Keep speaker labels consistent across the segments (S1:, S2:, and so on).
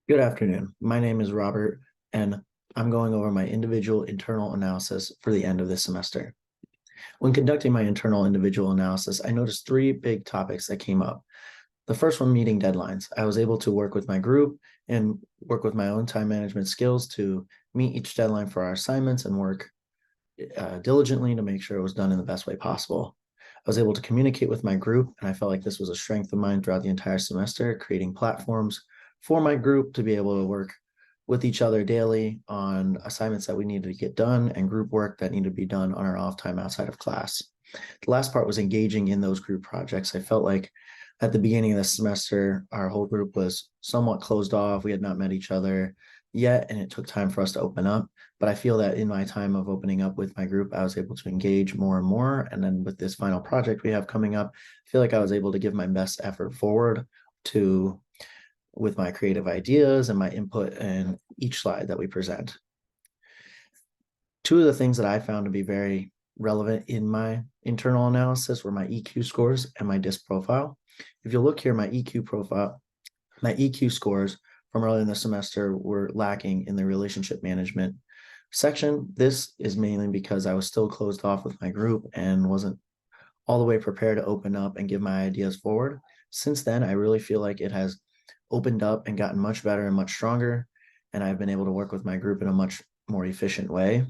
S1: Good afternoon. My name is Robert, and I'm going over my individual internal analysis for the end of this semester. When conducting my internal individual analysis, I noticed three big topics that came up. The first one, meeting deadlines. I was able to work with my group and work with my own time management skills to meet each deadline for our assignments and work diligently to make sure it was done in the best way possible. I was able to communicate with my group, and I felt like this was a strength of mine throughout the entire semester, creating platforms for my group to be able to work with each other daily on assignments that we needed to get done and group work that needed to be done on our off time outside of class. The last part was engaging in those group projects. I felt like at the beginning of the semester, our whole group was somewhat closed off. We had not met each other yet, and it took time for us to open up. But I feel that in my time of opening up with my group, I was able to engage more and more. And then with this final project we have coming up, I feel like I was able to give my best effort forward to with my creative ideas and my input in each slide that we present. Two of the things that I found to be very relevant in my internal analysis were my EQ scores and my DISC profile. If you look here, my EQ scores from earlier in the semester were lacking in the relationship management section. This is mainly because I was still closed off with my group and wasn't all the way prepared to open up and give my ideas forward. Since then, I really feel like it has opened up and gotten much better and much stronger. And I've been able to work with my group in a much more efficient way.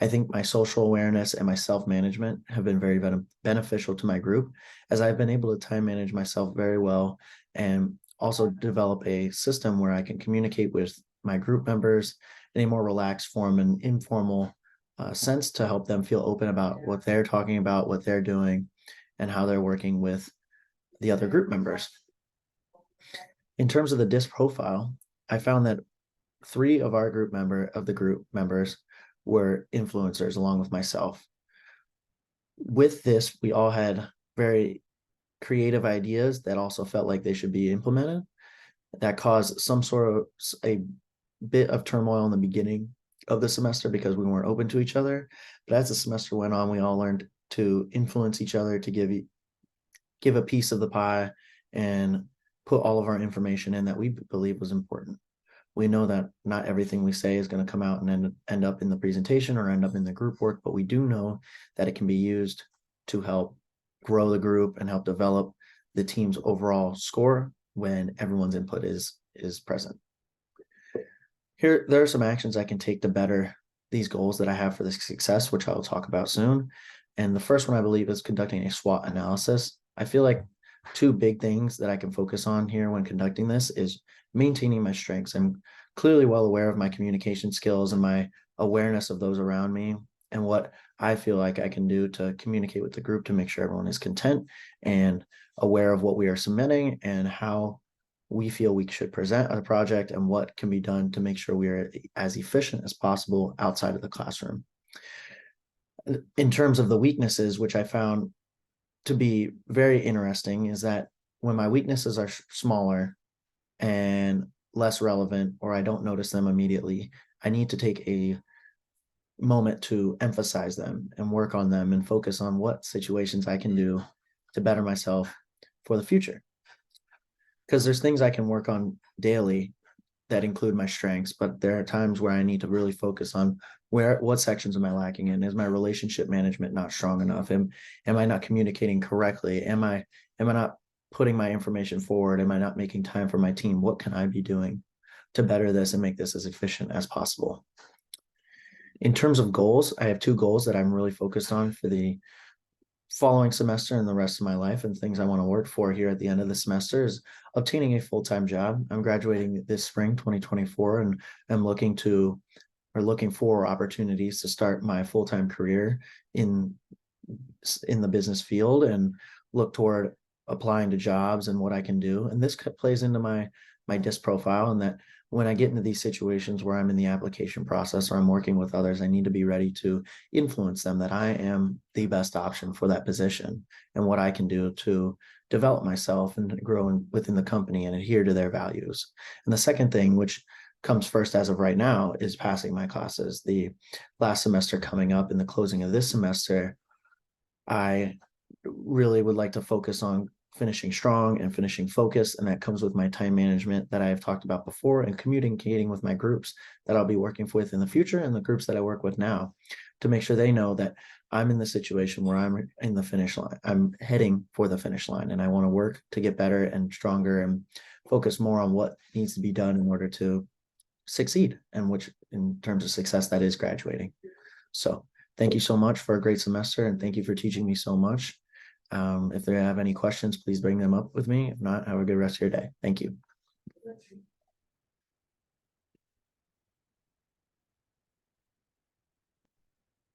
S1: I think my social awareness and my self management have been very beneficial to my group, as I've been able to time manage myself very well and also develop a system where I can communicate with my group members in a more relaxed form and informal sense to help them feel open about what they're talking about, what they're doing, and how they're working with the other group members. In terms of the DISC profile, I found that three of the group members were influencers along with myself. With this, we all had very creative ideas that also felt like they should be implemented. That caused some sort of a bit of turmoil in the beginning of the semester because we weren't open to each other. But as the semester went on, we all learned to influence each other to give a piece of the pie and put all of our information in that we believe was important. We know that not everything we say is going to come out and end up in the presentation or end up in the group work, but we do know that it can be used to help grow the group and help develop the team's overall score when everyone's input is present. Here, there are some actions I can take to better these goals that I have for this success, which I will talk about soon. And the first one I believe is conducting a SWOT analysis. I feel like two big things that I can focus on here when conducting this is maintaining my strengths. I'm clearly well aware of my communication skills and my awareness of those around me and what I feel like I can do to communicate with the group to make sure everyone is content and aware of what we are submitting and how we feel we should present a project and what can be done to make sure we are as efficient as possible outside of the classroom. In terms of the weaknesses, which I found to be very interesting, is that when my weaknesses are smaller and less relevant, or I don't notice them immediately, I need to take a moment to emphasize them and work on them and focus on what situations I can do to better myself for the future. Because there's things I can work on daily that include my strengths, but there are times where I need to really focus on what sections am I lacking in? Is my relationship management not strong enough? Am I not communicating correctly? Am I not putting my information forward? Am I not making time for my team? What can I be doing to better this and make this as efficient as possible? In terms of goals, I have two goals that I'm really focused on for the following semester and the rest of my life, and things I want to work for here at the end of the semester is obtaining a full-time job. I'm graduating this spring 2024 and I'm looking for opportunities to start my full-time career in the business field and look toward applying to jobs and what I can do. And this plays into my DISC profile, and that when I get into these situations where I'm in the application process or I'm working with others, I need to be ready to influence them that I am the best option for that position and what I can do to develop myself and grow within the company and adhere to their values. And the second thing, which comes first as of right now, is passing my classes. The last semester coming up and the closing of this semester, I really would like to focus on finishing strong and finishing focused. And that comes with my time management that I have talked about before, and communicating with my groups that I'll be working with in the future and the groups that I work with now to make sure they know that I'm in the situation where I'm in the finish line. I'm heading for the finish line, and I want to work to get better and stronger and focus more on what needs to be done in order to succeed, and which in terms of success, that is graduating. So thank you so much for a great semester, and thank you for teaching me so much. If they have any questions, please bring them up with me. If not, have a good rest of your day. Thank you.